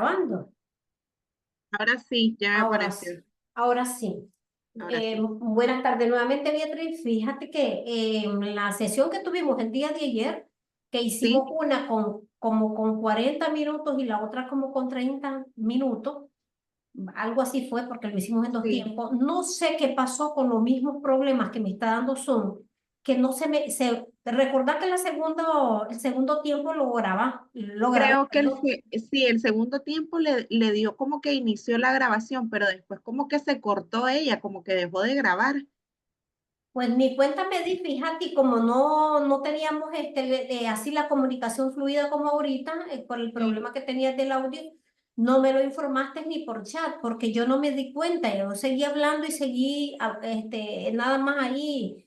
Grabando. Ahora sí, ya me Ahora, apareció. ahora sí. Ahora sí. Buenas tardes nuevamente, Beatriz. Fíjate que en la sesión que tuvimos el día de ayer, que hicimos Sí, una como con 40 minutos y la otra como con 30 minutos, algo así fue porque lo hicimos en dos sí. tiempos. No sé qué pasó con los mismos problemas que me está dando Zoom, que no recordar que el segundo tiempo lo grabé, Creo que perdón. sí, el segundo tiempo le dio como que inició la grabación, pero después como que se cortó ella, como que dejó de grabar. Pues mi cuenta me di, fíjate, y como no teníamos así la comunicación fluida como ahorita, por el Sí, problema que tenías del audio, no me lo informaste ni por chat, porque yo no me di cuenta. Yo seguí hablando y seguí nada más ahí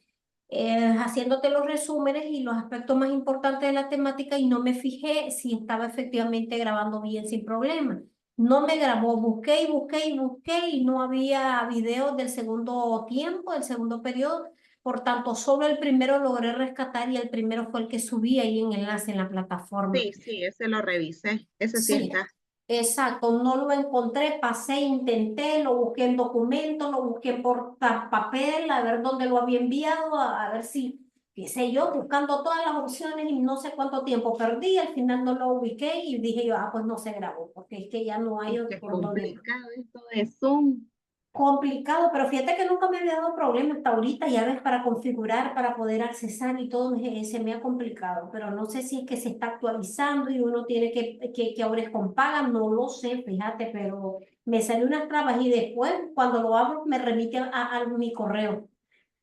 haciéndote los resúmenes y los aspectos más importantes de la temática y no me fijé si estaba efectivamente grabando bien sin problema. No me grabó, busqué y busqué y busqué y no había videos del segundo tiempo, del segundo periodo. Por tanto, solo el primero logré rescatar y el primero fue el que subí ahí en enlace en la plataforma. sí, ese lo revisé. Ese sí Sí, está. exacto, no lo encontré, pasé, intenté, lo busqué en documentos, lo busqué por papel, a ver dónde lo había enviado, a ver si, qué sé yo, buscando todas las opciones y no sé cuánto tiempo perdí, al final no lo ubiqué y dije yo, pues no se grabó, porque es que ya no hay Es que es por dónde. complicado esto de Zoom. Complicado, pero fíjate que nunca me había dado problema hasta ahorita, ya ves, para configurar, para poder accesar y todo se me ha complicado, pero no sé si es que se está actualizando y uno tiene que ahora es con paga, no lo sé, fíjate, pero me salió unas trabas y después cuando lo abro me remite a mi correo.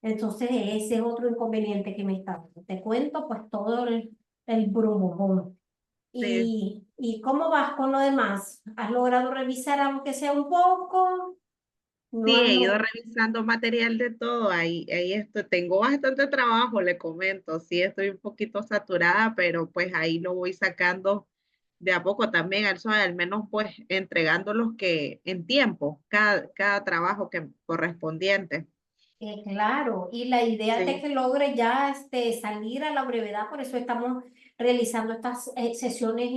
Entonces ese es otro inconveniente que me está dando. Te cuento pues todo el brumo. Sí, ¿Y cómo vas con lo demás? ¿Has logrado revisar aunque sea un poco? No sí, has he ido logrado. revisando material de todo. Ahí esto, tengo bastante trabajo, le comento. Sí, estoy un poquito saturada, pero pues ahí lo voy sacando de a poco también, al menos pues entregando los que en tiempo, cada trabajo que correspondiente. Claro, y la idea es de Sí, que logre ya salir a la brevedad, por eso estamos realizando estas sesiones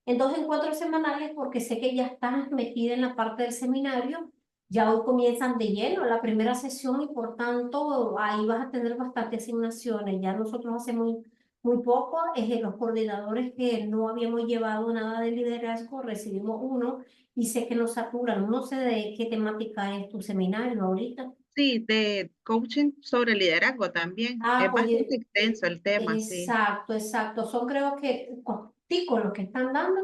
en dos encuentros semanales, porque sé que ya estás metida en la parte del seminario, ya hoy comienzan de lleno la primera sesión y por tanto ahí vas a tener bastantes asignaciones. Ya nosotros hace muy poco, los coordinadores que no habíamos llevado nada de liderazgo, recibimos uno y sé que nos saturan. No sé de qué temática es tu seminario ahorita. sí, de coaching sobre liderazgo también. Ah, Es pues bastante extenso el tema, sí. exacto, exacto. Son creo que contigo los que están dando,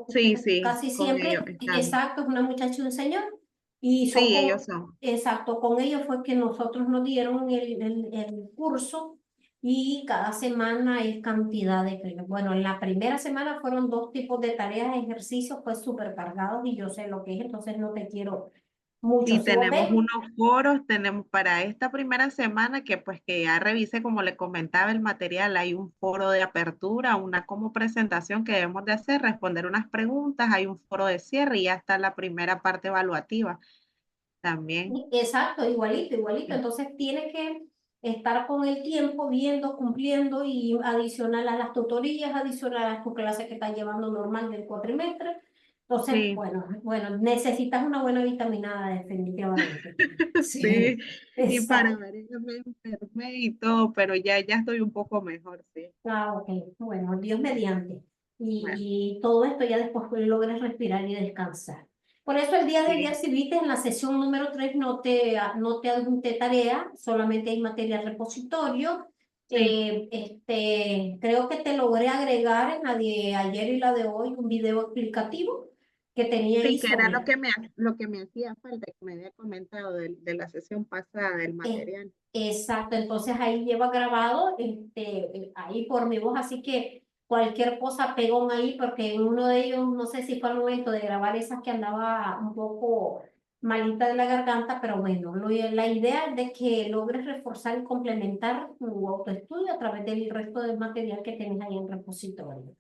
Sí, sí, casi con ellos siempre, estamos. exacto, es una muchacha y un señor. Y son Sí, ellos son. exacto, con ellos fue que nosotros nos dieron el curso y cada semana es cantidad bueno, en la primera semana fueron dos tipos de tareas, ejercicios, pues súper cargados y yo sé lo que es, entonces no te quiero mucho. Sí, Si vos tenemos ves, unos foros, tenemos para esta primera semana que pues que ya revisé, como le comentaba el material, hay un foro de apertura, una como presentación que debemos de hacer, responder unas preguntas, hay un foro de cierre y ya está la primera parte evaluativa también. exacto, igualito, igualito. Sí, Entonces tienes que estar con el tiempo, viendo, cumpliendo y adicional a las tutorías, adicional a tu clase que estás llevando normal del cuatrimestre. Entonces, sí, bueno, necesitas una buena vitaminada definitivamente. sí, Sí, y para exacto. ver, me enfermé y todo, pero ya estoy un poco mejor, sí. Ah, ok. Bueno, Dios mediante. Bueno, Y todo esto ya después logres respirar y descansar. Por eso el día de ayer, sí, si viste en la sesión número 3 no te adjunté tarea, solamente hay materia repositorio. sí. Creo que te logré agregar en la de ayer y la de hoy un video explicativo que tenía ahí Sí, que era sobre. lo que me hacía falta, que me había comentado de la sesión pasada del Eh, material. exacto, entonces ahí lleva grabado, ahí por mi voz, así que cualquier cosa pegón ahí, porque en uno de ellos, no sé si fue al momento de grabar esas que andaba un poco malita de la garganta, pero bueno, la idea es de que logres reforzar y complementar tu autoestudio a través del resto del material que tienes ahí en repositorio.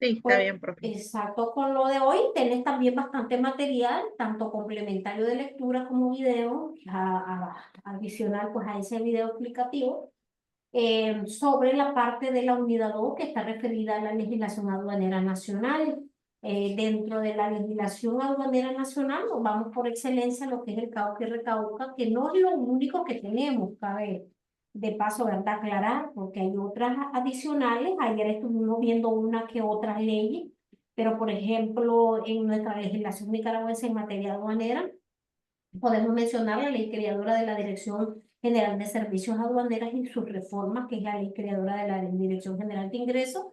Sí, está Pues bien, profe. exacto, con lo de hoy tenés también bastante material, tanto complementario de lectura como video, adicional pues a ese video explicativo. sobre la parte de la unidad 2 que está referida a la legislación aduanera nacional. Dentro de la legislación aduanera nacional, nos vamos por excelencia a lo que es el CAUCA y RECAUCA, que no es lo único que tenemos, cabe de paso, ¿verdad? Aclarar, porque hay otras adicionales. Ayer estuvimos viendo una que otras leyes, pero por ejemplo, en nuestra legislación nicaragüense en materia aduanera, podemos mencionar la ley creadora de la Dirección General de Servicios Aduaneras y sus reformas, que es la ley creadora de la Dirección General de Ingresos,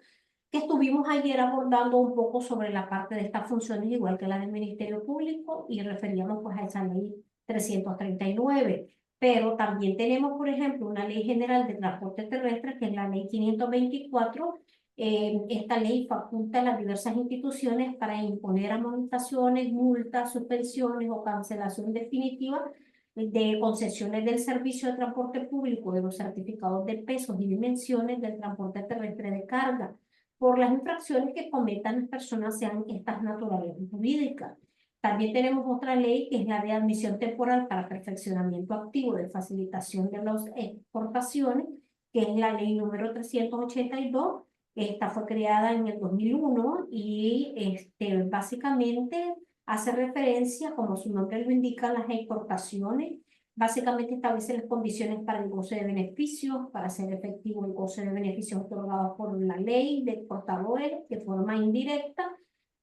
que estuvimos ayer abordando un poco sobre la parte de estas funciones, igual que la del Ministerio Público, y referíamos pues a esa ley 339. Pero también tenemos, por ejemplo, una ley general de transporte terrestre, que es la ley 524. Esta ley faculta a las diversas instituciones para imponer amonestaciones, multas, suspensiones o cancelación definitiva de concesiones del servicio de transporte público de los certificados de pesos y dimensiones del transporte terrestre de carga por las infracciones que cometan las personas, sean estas naturales o jurídicas. También tenemos otra ley que es la de admisión temporal para perfeccionamiento activo de facilitación de las exportaciones, que es la ley número 382. Esta fue creada en el 2001 y básicamente hace referencia, como su nombre lo indica, a las exportaciones. Básicamente establece las condiciones para el goce de beneficios, para hacer efectivo el goce de beneficios otorgados por la ley de exportadores de forma indirecta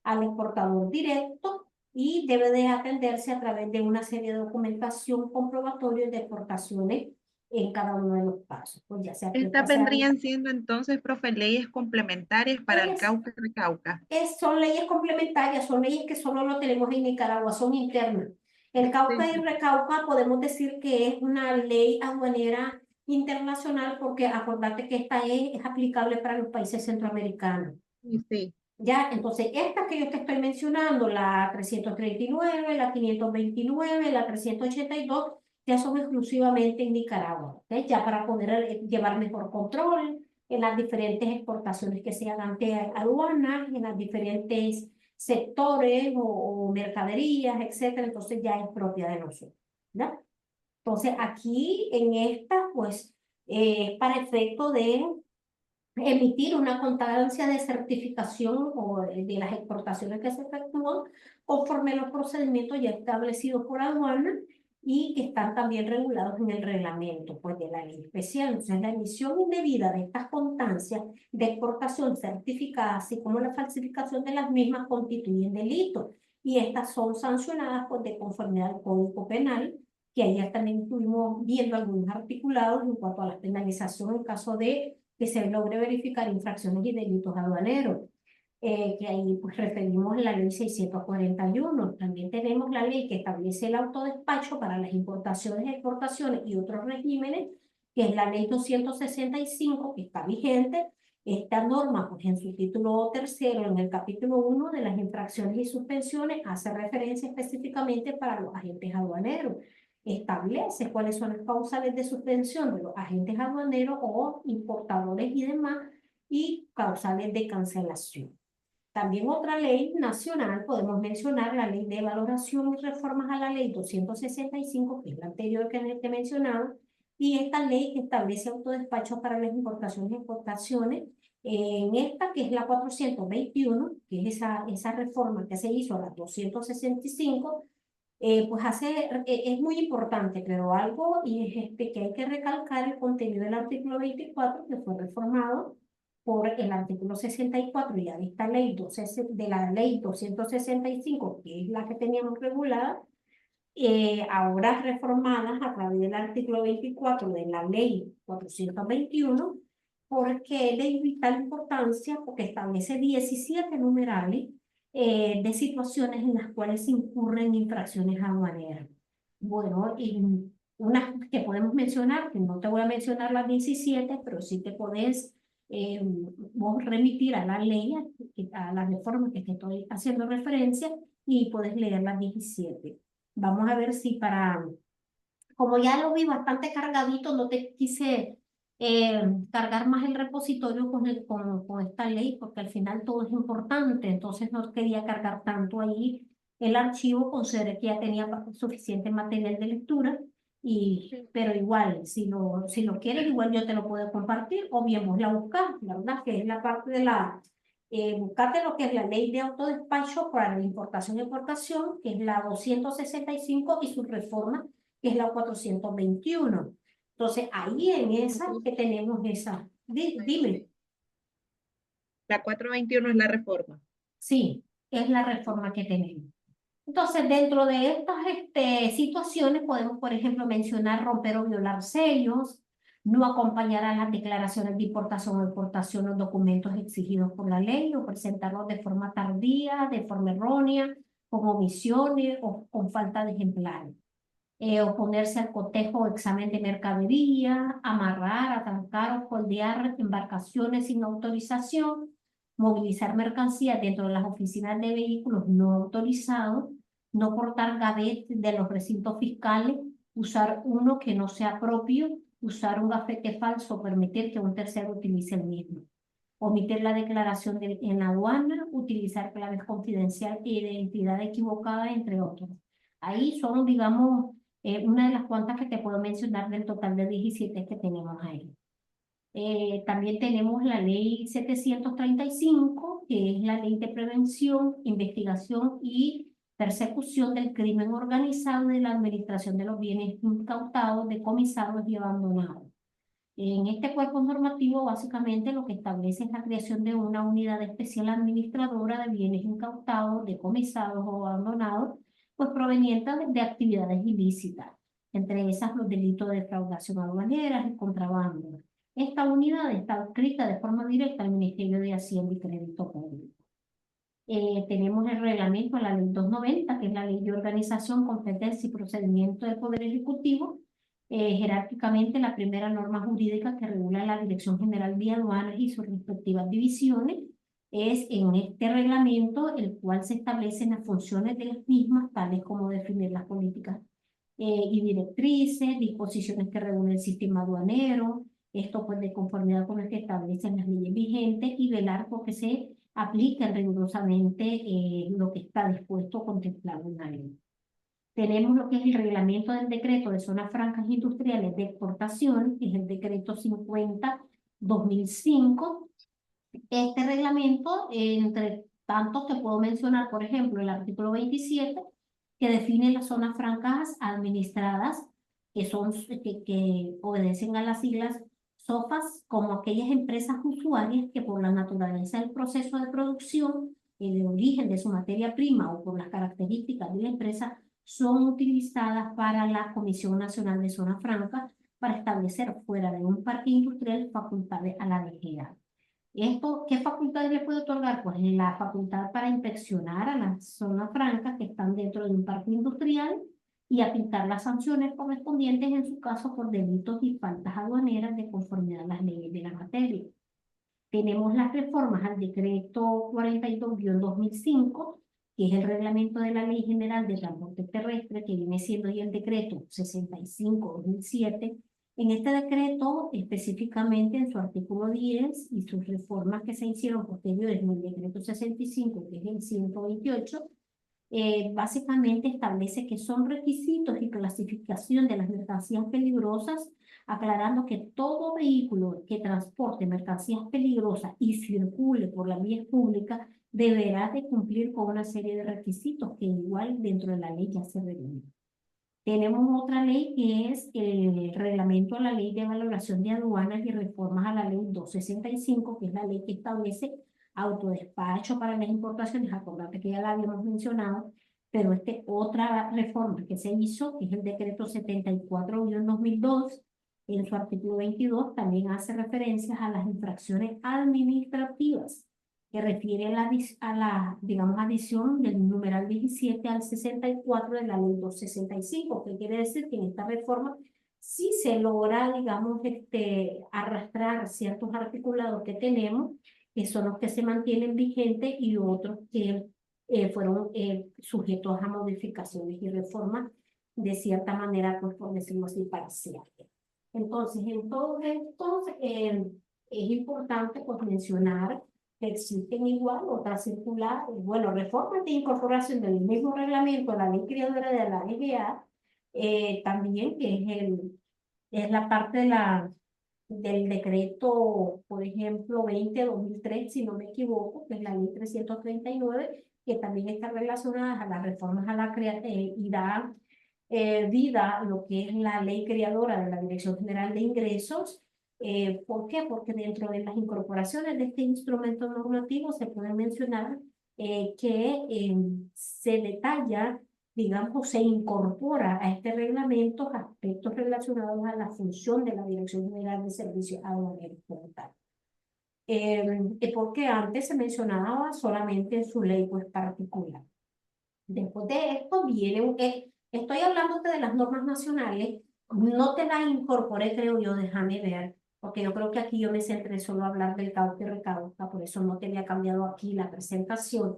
al exportador directo, y debe de atenderse a través de una serie de documentación comprobatoria de exportaciones en cada uno de los casos. Pues ya sea que Estas estas sean vendrían siendo entonces, profe, leyes complementarias para el es, Cauca y Recauca. son leyes complementarias, son leyes que solo lo tenemos en Nicaragua, son internas. El Cauca y Sí, Recauca podemos decir que es una ley aduanera internacional, porque acordate que esta es aplicable para los países centroamericanos. sí, sí. Ya, entonces, estas que yo te estoy mencionando, la 339, la 529, la 382, ya son exclusivamente en Nicaragua, ¿ok? Ya para poder llevar mejor control en las diferentes exportaciones que se hagan ante aduanas, en los diferentes sectores o mercaderías, etcétera. Entonces, ya es propia de nosotros, ¿ya? Entonces, aquí en esta, pues, para efecto de emitir una constancia de certificación o de las exportaciones que se efectúan conforme a los procedimientos ya establecidos por aduana y que están también regulados en el reglamento pues, de la ley especial. Entonces, la emisión indebida de estas constancias de exportación certificadas, así como la falsificación de las mismas, constituyen delito, y estas son sancionadas pues, de conformidad al Código Penal, que ayer también estuvimos viendo algunos articulados en cuanto a la penalización en caso de que se logre verificar infracciones y delitos aduaneros, que ahí pues referimos la ley 641. También tenemos la ley que establece el autodespacho para las importaciones, exportaciones y otros regímenes, que es la ley 265, que está vigente. Esta norma, pues en su título tercero, en el capítulo 1 de las infracciones y suspensiones, hace referencia específicamente para los agentes aduaneros. Establece cuáles son las causales de suspensión de los agentes aduaneros o importadores y demás, y causales de cancelación. También otra ley nacional, podemos mencionar la ley de valoración y reformas a la ley 265, que es la anterior que te he mencionado, y esta ley que establece autodespacho para las importaciones y exportaciones. En esta, que es la 421, que es esa reforma que se hizo a la 265, pues es muy importante, pero algo y es que hay que recalcar el contenido del artículo 24, que fue reformado por el artículo 64 ya de esta ley, de la ley 265, que es la que teníamos regulada, ahora reformadas a través del artículo 24 de la ley 421, porque es de vital importancia, porque establece 17 numerales de situaciones en las cuales se incurren infracciones aduaneras. Bueno, y unas que podemos mencionar, que no te voy a mencionar las 17, pero sí te podés vos remitir a la ley, a la reforma que te estoy haciendo referencia, y podés leer las 17. Vamos a ver si como ya lo vi bastante cargadito, no te quise cargar más el repositorio con esta ley, porque al final todo es importante, entonces no quería cargar tanto ahí el archivo, consideré que ya tenía suficiente material de lectura. Pero igual, si lo quieres, igual yo te lo puedo compartir, o bien vos la buscas, la verdad que es la parte de buscate lo que es la ley de autodespacho para la importación y exportación, que es la 265 y su reforma, que es la 421. Entonces, ahí en esa que tenemos esa, dime. Sí. La 421 es la reforma. Sí, es la reforma que tenemos. Entonces, dentro de estas situaciones podemos, por ejemplo, mencionar romper o violar sellos, no acompañar a las declaraciones de importación o exportación los documentos exigidos por la ley o presentarlos de forma tardía, de forma errónea, con omisiones o con falta de ejemplares. Oponerse al cotejo o examen de mercadería, amarrar, atracar o holdear embarcaciones sin autorización, movilizar mercancías dentro de las oficinas de vehículos no autorizados, no portar gavetes de los recintos fiscales, usar uno que no sea propio, usar un gafete falso, permitir que un tercero utilice el mismo. Omitir la declaración en la aduana, utilizar claves confidenciales e identidad equivocada, entre otros. Ahí son, digamos, una de las cuantas que te puedo mencionar del total de 17 que tenemos ahí. También tenemos la ley 735, que es la ley de prevención, investigación y persecución del crimen organizado y de la administración de los bienes incautados, decomisados y abandonados. En este cuerpo normativo, básicamente lo que establece es la creación de una unidad especial administradora de bienes incautados, decomisados o abandonados, pues provenientes de actividades ilícitas, entre esas los delitos de defraudación aduanera y contrabando. Esta unidad está adscrita de forma directa al Ministerio de Hacienda y Crédito Público. Tenemos el reglamento, la ley 290, que es la ley de organización, competencia y procedimiento del Poder Ejecutivo. Jerárquicamente, la primera norma jurídica que regula la Dirección General de Aduanas y sus respectivas divisiones es en este reglamento, el cual se establecen las funciones de las mismas, tales como definir las políticas y directrices, disposiciones que regulan el sistema aduanero, esto pues de conformidad con lo que establecen las leyes vigentes y velar por que se apliquen rigurosamente lo que está dispuesto o contemplado en la ley. Tenemos lo que es el reglamento del decreto de zonas francas industriales de exportación, que es el decreto 50-2005. Este reglamento, entre tantos, te puedo mencionar, por ejemplo, el artículo 27, que define las zonas francas administradas, que obedecen a las siglas SOFAS, como aquellas empresas usuarias que por la naturaleza del proceso de producción, el origen de su materia prima o por las características de la empresa, son utilizadas para la Comisión Nacional de Zonas Francas para establecer fuera de un parque industrial facultades a la DGA. Esto, ¿qué facultades le puede otorgar? Pues la facultad para inspeccionar a las zonas francas que están dentro de un parque industrial y aplicar las sanciones correspondientes en su caso por delitos y faltas aduaneras de conformidad a las leyes de la materia. Tenemos las reformas al decreto 42-2005, que es el reglamento de la Ley General de Transporte Terrestre, que viene siendo ya el decreto 65-2007. En este decreto, específicamente en su artículo 10 y sus reformas que se hicieron posteriores en el decreto 65, que es el 128, básicamente establece que son requisitos y clasificación de las mercancías peligrosas, aclarando que todo vehículo que transporte mercancías peligrosas y circule por la vía pública deberá de cumplir con una serie de requisitos que igual dentro de la ley ya se regulan. Tenemos otra ley que es el reglamento a la ley de valoración de aduanas y reformas a la ley 265, que es la ley que establece autodespacho para las importaciones. Acordate que ya la habíamos mencionado, pero otra reforma que se hizo, que es el decreto 74-2002, en su artículo 22 también hace referencias a las infracciones administrativas que refiere digamos, adición del numeral 17 al 64 de la ley 265, que quiere decir que en esta reforma sí se logra, digamos, arrastrar ciertos articulados que tenemos, que son los que se mantienen vigentes y otros que fueron sujetos a modificaciones y reformas de cierta manera, pues por decirlo así, parciales. Entonces, en todo esto es importante pues mencionar que existen igual otras circulares, bueno, reformas de incorporación del mismo reglamento a la ley creadora de la DGA, también, que es la parte del decreto, por ejemplo, 20/2003, si no me equivoco, que es la ley 339, que también está relacionada a las reformas a y da vida a lo que es la ley creadora de la Dirección General de Ingresos. ¿Por qué? Porque dentro de las incorporaciones de este instrumento normativo se puede mencionar que se detalla, digamos, se incorpora a este reglamento aspectos relacionados a la función de la Dirección General de Servicios Aduaneros como tal. Porque antes se mencionaba solamente en su ley pues, particular. Después de esto viene estoy hablándote de las normas nacionales, no te las incorporé, creo yo, déjame ver, porque yo creo que aquí yo me centré solo a hablar del cauce y recauda, por eso no te había cambiado aquí la presentación,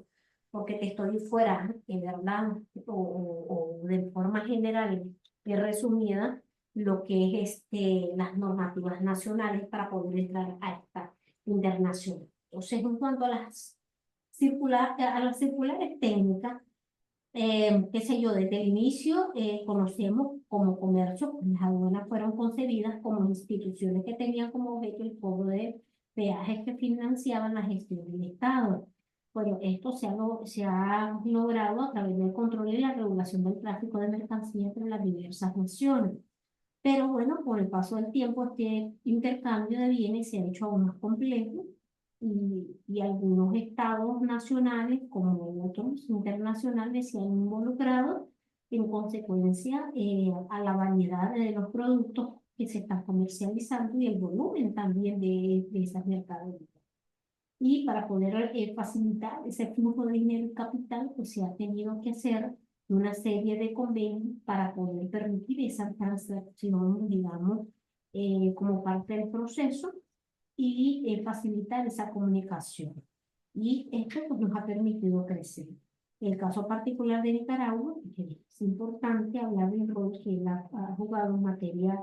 porque te estoy fuera, en verdad, o de forma general y resumida, lo que es las normativas nacionales para poder entrar a esta internacional. Entonces, en cuanto a a las circulares técnicas, qué sé yo, desde el inicio conocemos como comercio, pues, las aduanas fueron concebidas como instituciones que tenían como objeto el cobro de peajes que financiaban la gestión del Estado. Bueno, esto se ha logrado a través del control y la regulación del tráfico de mercancías entre las diversas naciones. Pero bueno, con el paso del tiempo, este intercambio de bienes se ha hecho aún más complejo y algunos estados nacionales, como otros internacionales, se han involucrado en consecuencia a la variedad de los productos que se están comercializando y el volumen también de esas mercaderías. Y para poder facilitar ese flujo de dinero y capital, pues se ha tenido que hacer una serie de convenios para poder permitir esa transacción, digamos, como parte del proceso y facilitar esa comunicación. Y esto pues, nos ha permitido crecer. En el caso particular de Nicaragua, que es importante hablar del rol que él ha jugado en materia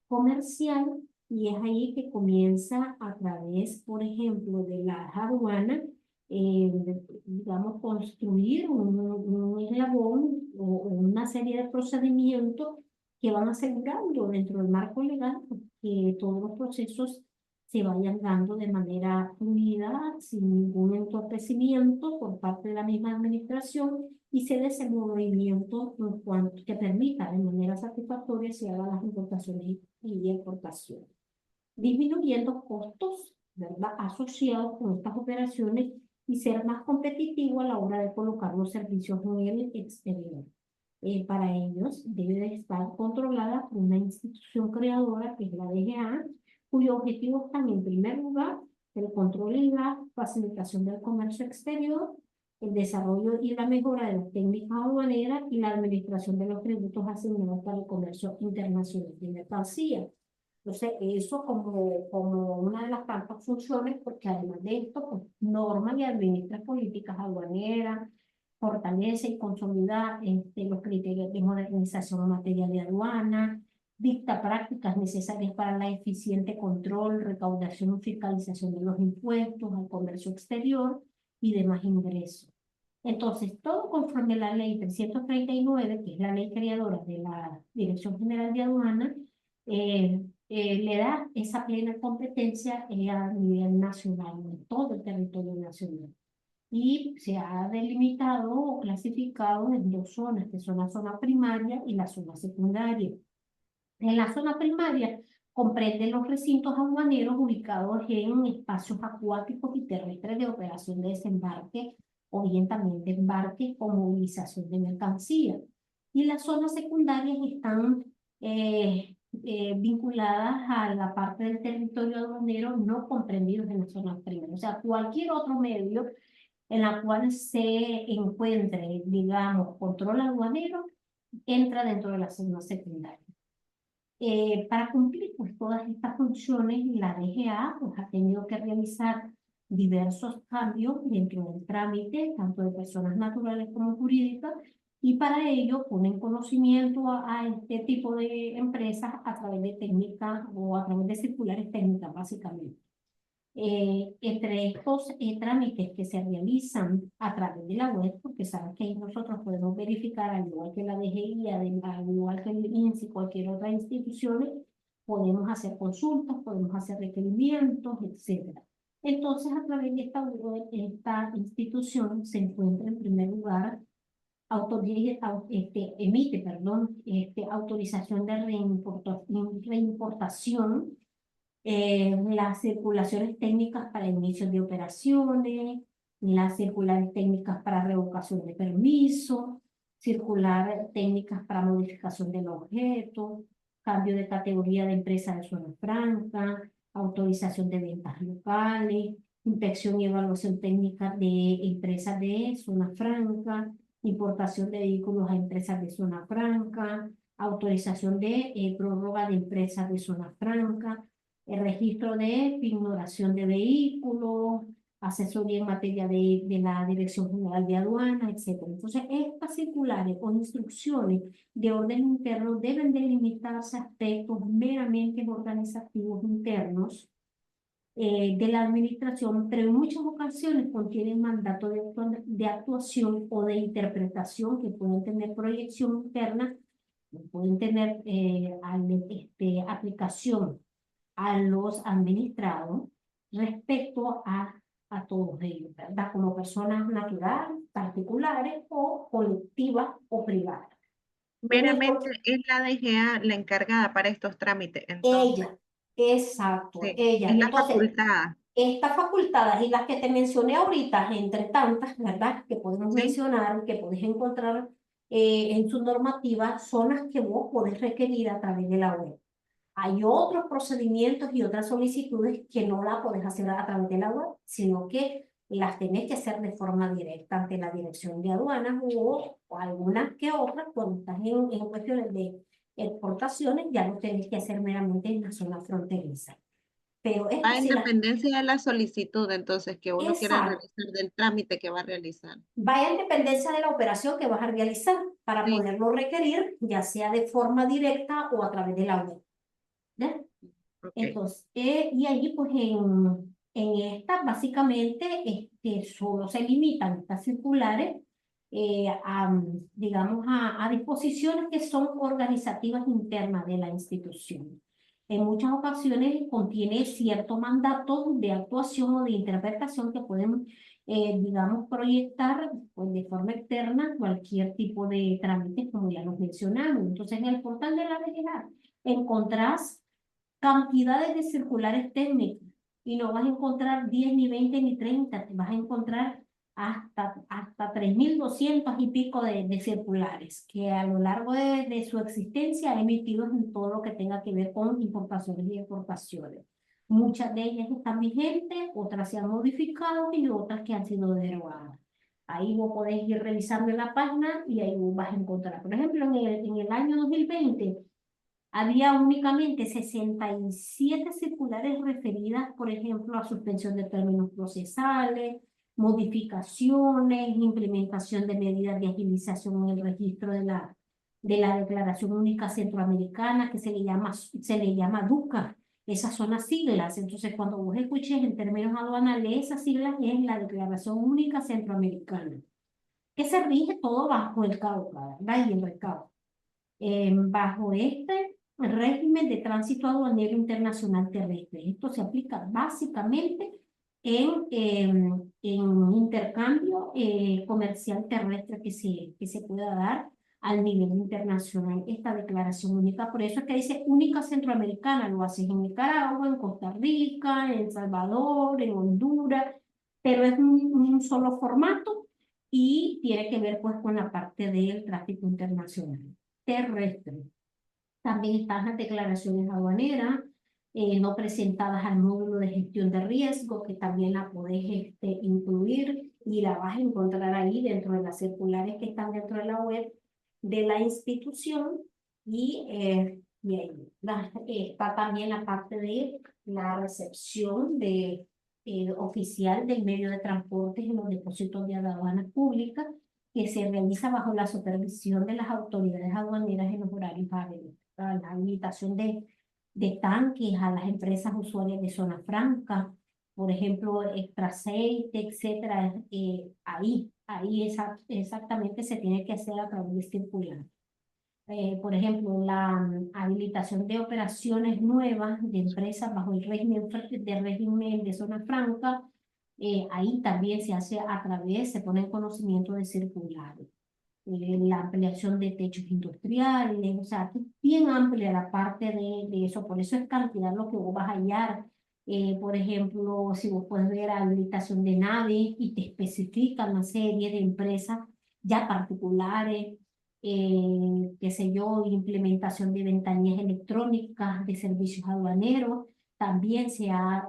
comercial, y es ahí que comienza a través, por ejemplo, de la aduana, digamos, construir un eslabón o una serie de procedimientos que van asegurando dentro del marco legal que todos los procesos se vayan dando de manera fluida, sin ningún entorpecimiento por parte de la misma administración y se dé ese movimiento en cuanto que permita de manera satisfactoria se hagan las importaciones y exportaciones, disminuyendo costos, ¿verdad?, asociados con estas operaciones y ser más competitivo a la hora de colocar los servicios en el exterior. Para ellos debe de estar controlada por una institución creadora que es la DGA, cuyos objetivos están en primer lugar el control y la facilitación del comercio exterior, el desarrollo y la mejora de las técnicas aduaneras y la administración de los tributos asignados para el comercio internacional de mercancías. Entonces, eso como una de las tantas funciones, porque además de esto, pues, norma y administra políticas aduaneras, fortalece y consolida los criterios de modernización en materia de aduana, dicta prácticas necesarias para la eficiente control, recaudación y fiscalización de los impuestos al comercio exterior y demás ingresos. Entonces, todo conforme a la ley 339, que es la ley creadora de la Dirección General de Aduana, le da esa plena competencia a nivel nacional, en todo el territorio nacional. Y se ha delimitado o clasificado en dos zonas, que son la zona primaria y la zona secundaria. En la zona primaria comprende los recintos aduaneros ubicados en espacios acuáticos y terrestres de operación de desembarque o bien también de embarque o movilización de mercancías. Y las zonas secundarias están vinculadas a la parte del territorio aduanero no comprendidos en las zonas primeras. O sea, cualquier otro medio en la cual se encuentre, digamos, control aduanero, entra dentro de la zona secundaria. Para cumplir pues, todas estas funciones, la DGA pues, ha tenido que realizar diversos cambios dentro del trámite, tanto de personas naturales como jurídicas, y para ello ponen conocimiento a este tipo de empresas a través de técnicas o a través de circulares técnicas, básicamente. Entre estos trámites que se realizan a través de la web, porque saben que ahí nosotros podemos verificar, al igual que la DGI, al igual que el INSS y cualquier otra institución, podemos hacer consultas, podemos hacer requerimientos, etcétera. Entonces, a través de esta web, esta institución se encuentra en primer lugar, emite, perdón, autorización de reimportación, las circulaciones técnicas para inicios de operaciones, las circulares técnicas para revocación de permiso, circular técnicas para modificación del objeto, cambio de categoría de empresa de zona franca, autorización de ventas locales, inspección y evaluación técnica de empresas de zona franca, importación de vehículos a empresas de zona franca, autorización de prórroga de empresas de zona franca, el registro de ignoración de vehículos, asesoría en materia de la Dirección General de Aduanas, etcétera. Entonces, estas circulares o instrucciones de orden interno deben delimitarse aspectos meramente organizativos internos de la administración, pero en muchas ocasiones contienen mandato de actuación o de interpretación que pueden tener proyección interna, pueden tener aplicación a los administrados respecto a todos ellos, ¿verdad? Como personas naturales, particulares o colectivas o privadas. En esto, Meramente es la DGA la encargada para estos trámites, entonces, ella, exacto, sí, ella. es la Entonces, facultada, estas facultades y las que te mencioné ahorita, entre tantas, ¿verdad? Que podemos ¿sí? mencionar, que puedes encontrar en su normativa, son las que vos podés requerir a través de la web. Hay otros procedimientos y otras solicitudes que no la podés hacer a través de la web, sino que las tenés que hacer de forma directa ante la Dirección de Aduanas o algunas que otras, cuando estás en cuestiones de exportaciones, ya lo tenés que hacer meramente en la zona fronteriza. Pero Va esta en sí la... dependencia de la solicitud, entonces, que uno quiera Exacto. realizar del trámite que va a realizar. Vaya en dependencia de la operación que vas a realizar para Sí, poderlo requerir, ya sea de forma directa o a través de la web. ¿Ya? ok. Entonces, y allí pues en esta básicamente solo se limitan estas circulares digamos, a disposiciones que son organizativas internas de la institución. En muchas ocasiones contiene cierto mandato de actuación o de interpretación que pueden, digamos, proyectar pues, de forma externa cualquier tipo de trámites, como ya los mencionamos. Entonces, en el portal de la DGA encontrás cantidades de circulares técnicos y no vas a encontrar 10 ni 20 ni 30, te vas a encontrar hasta 3.200 y pico de circulares que a lo largo de su existencia ha emitido en todo lo que tenga que ver con importaciones y exportaciones. Muchas de ellas están vigentes, otras se han modificado y otras que han sido derogadas. Ahí vos podés ir revisando la página y ahí vos vas a encontrar. Por ejemplo, en el año 2020 había únicamente 67 circulares referidas, por ejemplo, a suspensión de términos procesales, modificaciones, implementación de medidas de agilización en el registro de la Declaración Única Centroamericana, que se le llama DUCA. Esas son las siglas. Entonces, cuando vos escuches en términos aduanales, esas siglas es la Declaración Única Centroamericana, que se rige todo bajo el CAUCA, ¿verdad? Y el RECAUCA. Bajo este régimen de tránsito aduanero internacional terrestre. Esto se aplica básicamente en intercambio comercial terrestre que se pueda dar al nivel internacional. Esta declaración única, por eso es que dice única centroamericana, lo haces en Nicaragua, en Costa Rica, en El Salvador, en Honduras, pero es un solo formato y tiene que ver pues con la parte del tráfico internacional terrestre. También están las declaraciones aduaneras no presentadas al módulo de gestión de riesgo, que también la podés incluir y la vas a encontrar ahí dentro de las circulares que están dentro de la web de la institución. Y ahí está también la parte de la recepción oficial del medio de transporte en los depósitos de aduanas públicas que se realiza bajo la supervisión de las autoridades aduaneras en los horarios hábiles. La habilitación de tanques a las empresas usuarias de zona franca, por ejemplo, extra aceite, etcétera, exactamente se tiene que hacer a través de circular. Por ejemplo, la habilitación de operaciones nuevas de empresas bajo el régimen de zona franca, ahí también se hace a través, se pone en conocimiento de circulares. La ampliación de techos industriales, o sea, es bien amplia la parte de eso, por eso es cantidad lo que vos vas a hallar. Por ejemplo, si vos puedes ver habilitación de naves y te especifican una serie de empresas ya particulares, qué sé yo, implementación de ventanillas electrónicas de servicios aduaneros. También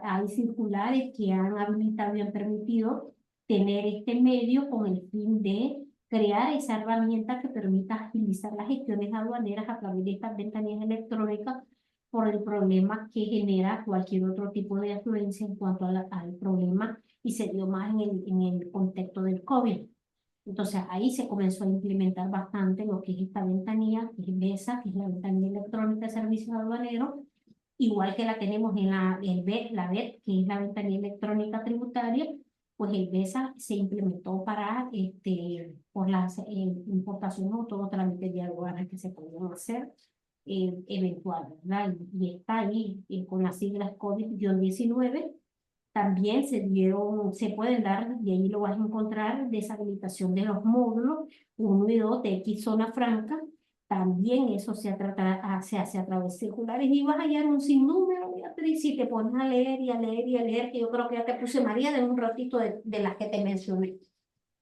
hay circulares que han habilitado y han permitido tener este medio con el fin de crear esa herramienta que permita agilizar las gestiones aduaneras a través de estas ventanillas electrónicas por el problema que genera cualquier otro tipo de afluencia en cuanto al problema y se dio más en el contexto del COVID. Entonces ahí se comenzó a implementar bastante lo que es esta ventanilla, que es BESA, que es la ventanilla electrónica de servicios aduaneros, igual que la tenemos en la BET, que es la ventanilla electrónica tributaria, pues el BESA se implementó para, por las importaciones o todo trámite de aduanas que se podían hacer eventuales, ¿verdad? Y está ahí con las siglas COVID-19. También se pueden dar, y ahí lo vas a encontrar, deshabilitación de los módulos 1 y 2 de X zona franca. También eso se hace a través de circulares y vas a hallar un sinnúmero, Beatriz, si te pones a leer y a leer y a leer, que yo creo que ya te puse María de un ratito de las que te mencioné,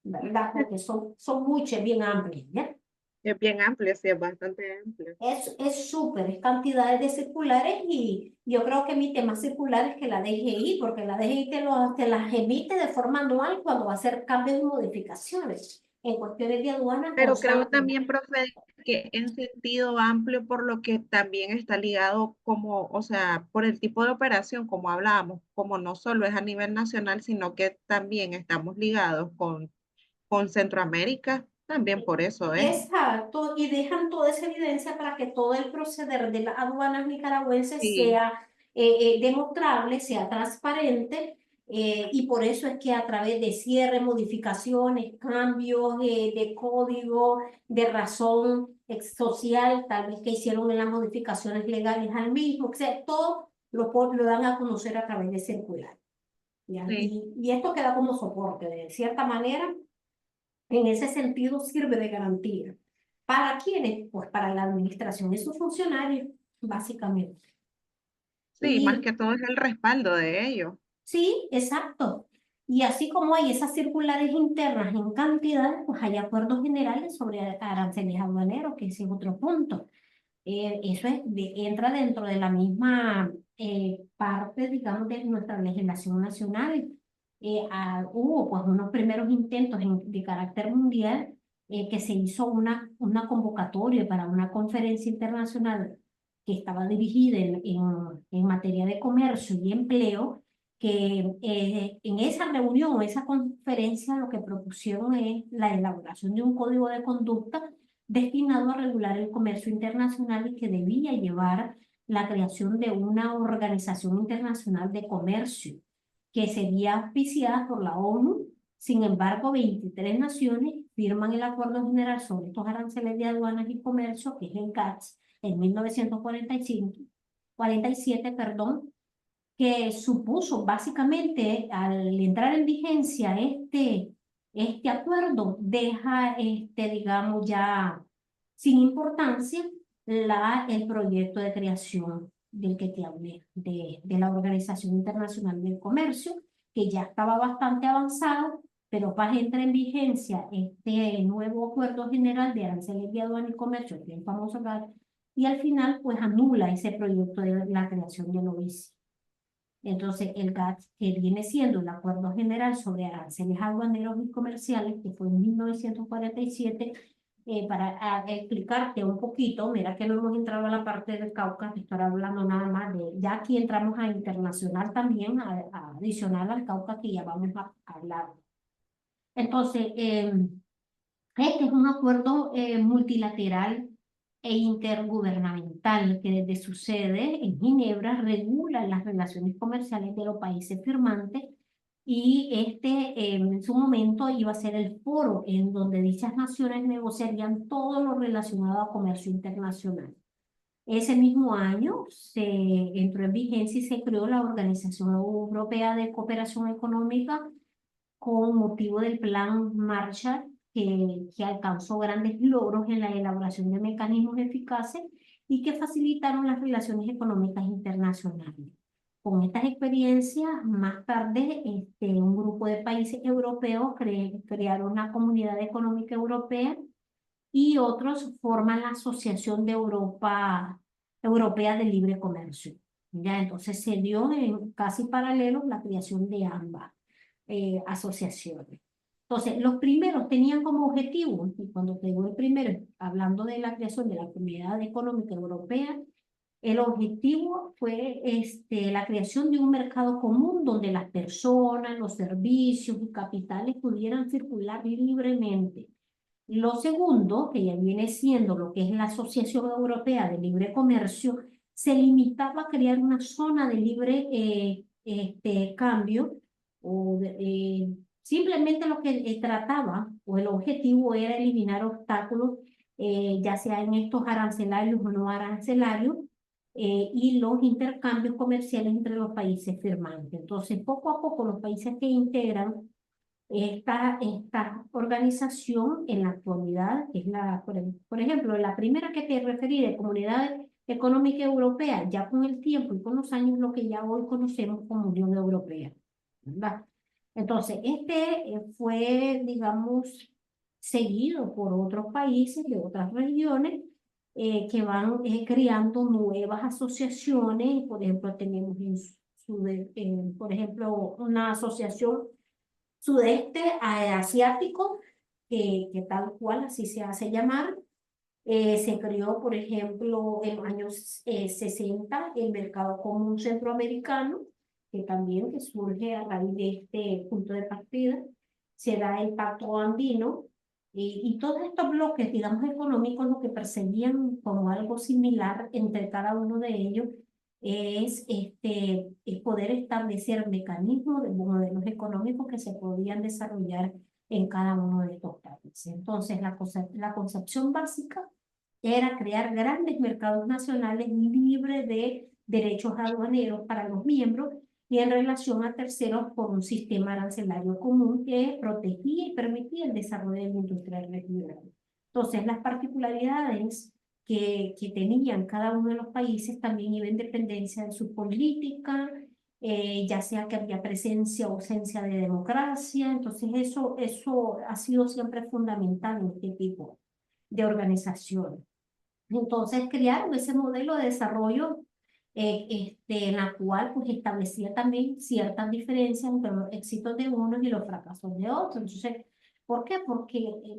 ¿verdad? Porque son muchas, bien amplias, ¿ya? Es bien amplio, sí, es bastante amplio. Es súper, es cantidades de circulares y yo creo que emite más circulares que la DGI, porque la DGI te las emite de forma anual cuando va a hacer cambios y modificaciones. En cuestiones de aduana, Pero creo constante. también, profe, que en sentido amplio, por lo que también está ligado como, o sea, por el tipo de operación, como hablábamos, como no solo es a nivel nacional, sino que también estamos ligados con Centroamérica, también por eso, ¿eh? Exacto, y dejan toda esa evidencia para que todo el proceder de las aduanas nicaragüenses Sí, sea demostrable, sea transparente, y por eso es que a través de cierre, modificaciones, cambios de código, de razón social, tal vez que hicieron en las modificaciones legales al mismo, o sea, todo lo dan a conocer a través de circular. ¿Ya? sí, Y esto queda como soporte, de cierta manera en ese sentido sirve de garantía. ¿Para quiénes? Pues para la administración y sus funcionarios, básicamente. sí, más Y que todo es el respaldo de ellos. sí, exacto. Y así como hay esas circulares internas en cantidad, pues hay acuerdos generales sobre aranceles aduaneros, que ese es otro punto. Eso entra dentro de la misma parte, digamos, de nuestra legislación nacional. Hubo pues unos primeros intentos de carácter mundial que se hizo una convocatoria para una conferencia internacional que estaba dirigida en materia de comercio y empleo, que en esa reunión o esa conferencia lo que propusieron es la elaboración de un código de conducta destinado a regular el comercio internacional y que debía llevar la creación de una organización internacional de comercio que sería auspiciada por la ONU. Sin embargo, 23 naciones firman el Acuerdo General sobre estos aranceles de aduanas y comercio, que es el GATS, en 1945, 47, perdón, que supuso básicamente al entrar en vigencia este acuerdo, deja, digamos, ya sin importancia el proyecto de creación del que te hablé, de la Organización Internacional del Comercio, que ya estaba bastante avanzado, pero para entrar en vigencia este nuevo acuerdo general de aranceles de aduana y comercio, que es el famoso GATT, y al final pues anula ese proyecto de la creación del OIC. Entonces, el GATT, que viene siendo el Acuerdo General sobre Aranceles Aduaneros y Comerciales, que fue en 1947, explicarte un poquito, mira que no hemos entrado a la parte del Cauca, te estoy hablando nada más de, ya aquí entramos a internacional también, adicional al Cauca que ya vamos a hablar. Entonces, este es un acuerdo multilateral e intergubernamental que desde su sede en Ginebra regula las relaciones comerciales de los países firmantes y en su momento iba a ser el foro en donde dichas naciones negociarían todo lo relacionado a comercio internacional. Ese mismo año se entró en vigencia y se creó la Organización Europea de Cooperación Económica con motivo del Plan Marshall, que alcanzó grandes logros en la elaboración de mecanismos eficaces y que facilitaron las relaciones económicas internacionales. Con estas experiencias, más tarde, un grupo de países europeos crearon la Comunidad Económica Europea y otros forman la Asociación de Europea de Libre Comercio. Ya, entonces se dio en casi paralelo la creación de ambas asociaciones. Entonces, los primeros tenían como objetivo, y cuando te digo el primero, hablando de la creación de la Comunidad Económica Europea, el objetivo fue la creación de un mercado común donde las personas, los servicios y capitales pudieran circular libremente. Lo segundo, que ya viene siendo lo que es la Asociación Europea de Libre Comercio, se limitaba a crear una zona de libre cambio simplemente lo que trataba o el objetivo era eliminar obstáculos, ya sea en estos arancelarios o no arancelarios, y los intercambios comerciales entre los países firmantes. Entonces, poco a poco los países que integran esta organización en la actualidad es por ejemplo, la primera que te referí de Comunidad Económica Europea, ya con el tiempo y con los años, lo que ya hoy conocemos como Unión Europea, ¿verdad? Entonces, fue, digamos, seguido por otros países de otras regiones que van creando nuevas asociaciones. Por ejemplo, tenemos por ejemplo, una asociación sudeste asiático, que tal cual así se hace llamar. Se creó, por ejemplo, en los años 60 el Mercado Común Centroamericano, que también que surge a raíz de este punto de partida. Se da el Pacto Andino y todos estos bloques, digamos, económicos, lo que perseguían como algo similar entre cada uno de ellos es poder establecer mecanismos de modelos económicos que se podían desarrollar en cada uno de estos países. Entonces, la concepción básica era crear grandes mercados nacionales libres de derechos aduaneros para los miembros y en relación a terceros por un sistema arancelario común que protegía y permitía el desarrollo de la industria regional. Entonces, las particularidades que tenían cada uno de los países también iba en dependencia de su política, ya sea que había presencia o ausencia de democracia. Entonces, eso ha sido siempre fundamental en este tipo de organizaciones. Entonces crearon ese modelo de desarrollo en la cual pues establecía también ciertas diferencias entre los éxitos de unos y los fracasos de otros. Entonces, ¿por qué?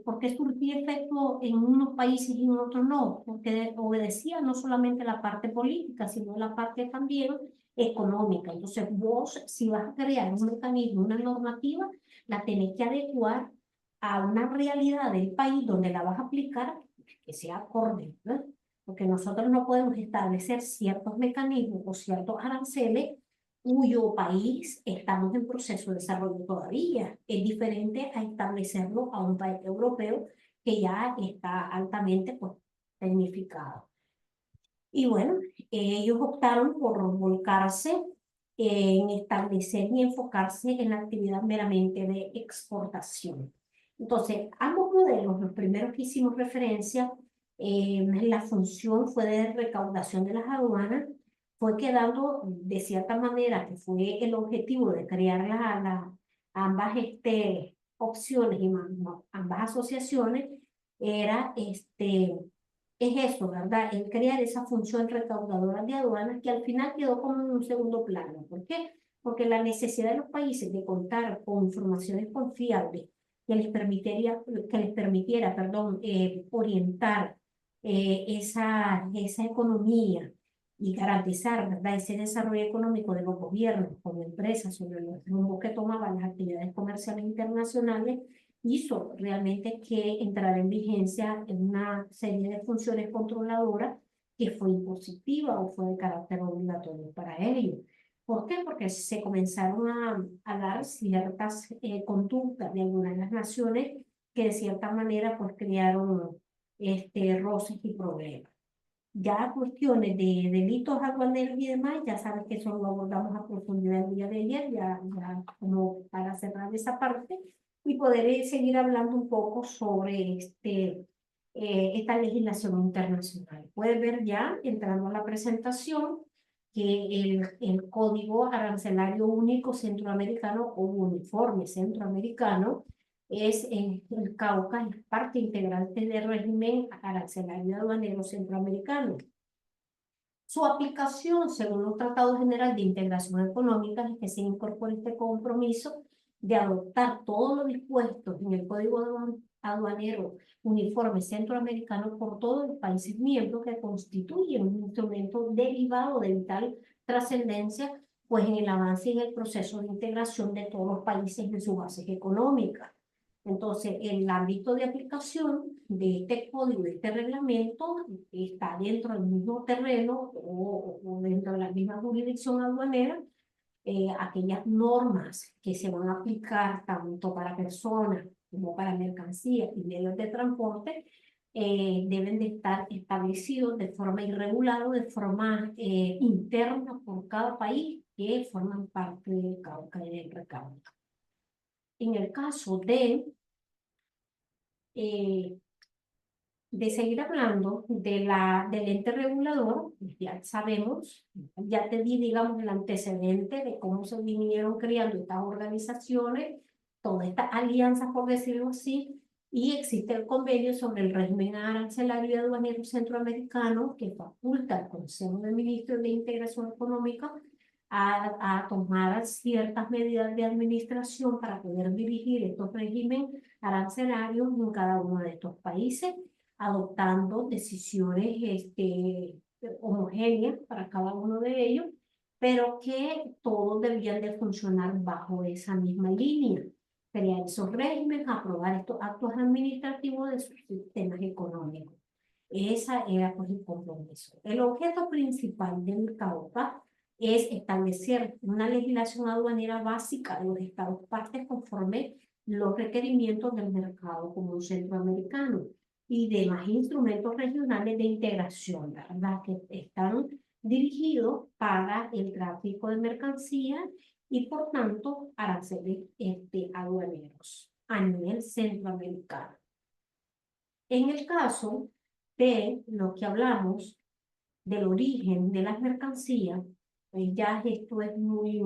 Porque surtía efecto en unos países y en otros no, porque obedecía no solamente la parte política, sino la parte también económica. Entonces, vos, si vas a crear un mecanismo, una normativa, la tenés que adecuar a una realidad del país donde la vas a aplicar que sea acorde, ¿no? Porque nosotros no podemos establecer ciertos mecanismos o ciertos aranceles cuyo país estamos en proceso de desarrollo todavía. Es diferente a establecerlo a un país europeo que ya está altamente pues, tecnificado. Y bueno, ellos optaron por volcarse en establecer y enfocarse en la actividad meramente de exportación. Entonces, ambos modelos, los primeros que hicimos referencia, la función fue de recaudación de las aduanas, fue quedando de cierta manera, que fue el objetivo de crear ambas opciones y ambas asociaciones, era es eso, ¿verdad? El crear esa función recaudadora de aduanas que al final quedó como en un segundo plano. ¿Por qué? Porque la necesidad de los países de contar con informaciones confiables que les permitiera, perdón, orientar esa economía y garantizar, ¿verdad?, ese desarrollo económico de los gobiernos como empresas sobre los rumbos que tomaban las actividades comerciales internacionales, hizo realmente que entrara en vigencia en una serie de funciones controladoras que fue impositiva o fue de carácter obligatorio para ellos. ¿Por qué? Porque se comenzaron a dar ciertas conductas de algunas de las naciones que de cierta manera pues crearon roces y problemas. Ya cuestiones de delitos aduaneros y demás, ya sabes que eso lo abordamos a profundidad el día de ayer, ya como para cerrar esa parte y poder seguir hablando un poco sobre esta legislación internacional. Puedes ver ya, entrando a la presentación, que el Código Arancelario Único Centroamericano o Uniforme Centroamericano es el Cauca, es parte integrante del régimen arancelario aduanero centroamericano. Su aplicación, según los Tratados Generales de Integración Económica, es que se incorpora este compromiso de adoptar todo lo dispuesto en el Código Aduanero Uniforme Centroamericano por todos los países miembros que constituyen un instrumento derivado de vital trascendencia, pues en el avance y en el proceso de integración de todos los países en sus bases económicas. Entonces, el ámbito de aplicación de este código, de este reglamento, está dentro del mismo terreno o dentro de la misma jurisdicción aduanera. Aquellas normas que se van a aplicar tanto para personas como para mercancías y medios de transporte deben de estar establecidos de forma irregular o de forma interna por cada país que forman parte del Cauca y del recaudo. En el caso eh, de seguir hablando del ente regulador, pues ya sabemos, ya te di, digamos, el antecedente de cómo se vinieron creando estas organizaciones, todas estas alianzas, por decirlo así, y existe el convenio sobre el régimen arancelario y aduanero centroamericano que faculta al Consejo de Ministros de Integración Económica a tomar ciertas medidas de administración para poder dirigir estos regímenes arancelarios en cada uno de estos países adoptando decisiones homogéneas para cada uno de ellos, pero que todos debían de funcionar bajo esa misma línea. Crear esos regímenes, aprobar estos actos administrativos de sus sistemas económicos. Esa era pues, el compromiso. El objeto principal del CAUPA es establecer una legislación aduanera básica de los estados partes conforme los requerimientos del mercado común centroamericano y demás instrumentos regionales de integración, ¿verdad? Que están dirigidos para el tráfico de mercancías y por tanto aranceles aduaneros a nivel centroamericano. En el caso de lo que hablamos del origen de las mercancías, pues ya esto es muy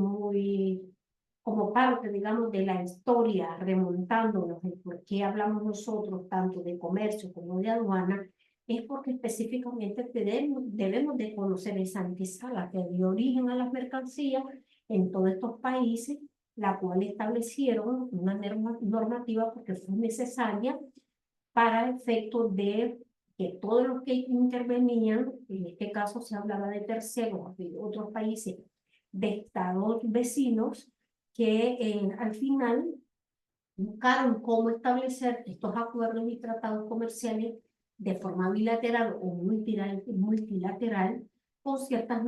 como parte, digamos, de la historia, remontándonos en por qué hablamos nosotros tanto de comercio como de aduana, es porque específicamente debemos de conocer esa antesala que dio origen a las mercancías en todos estos países, la cual establecieron una normativa porque fue necesaria para efectos de que todos los que intervenían, en este caso se hablaba de terceros, de otros países, de estados vecinos, que al final buscaron cómo establecer estos acuerdos y tratados comerciales de forma bilateral o multilateral con ciertas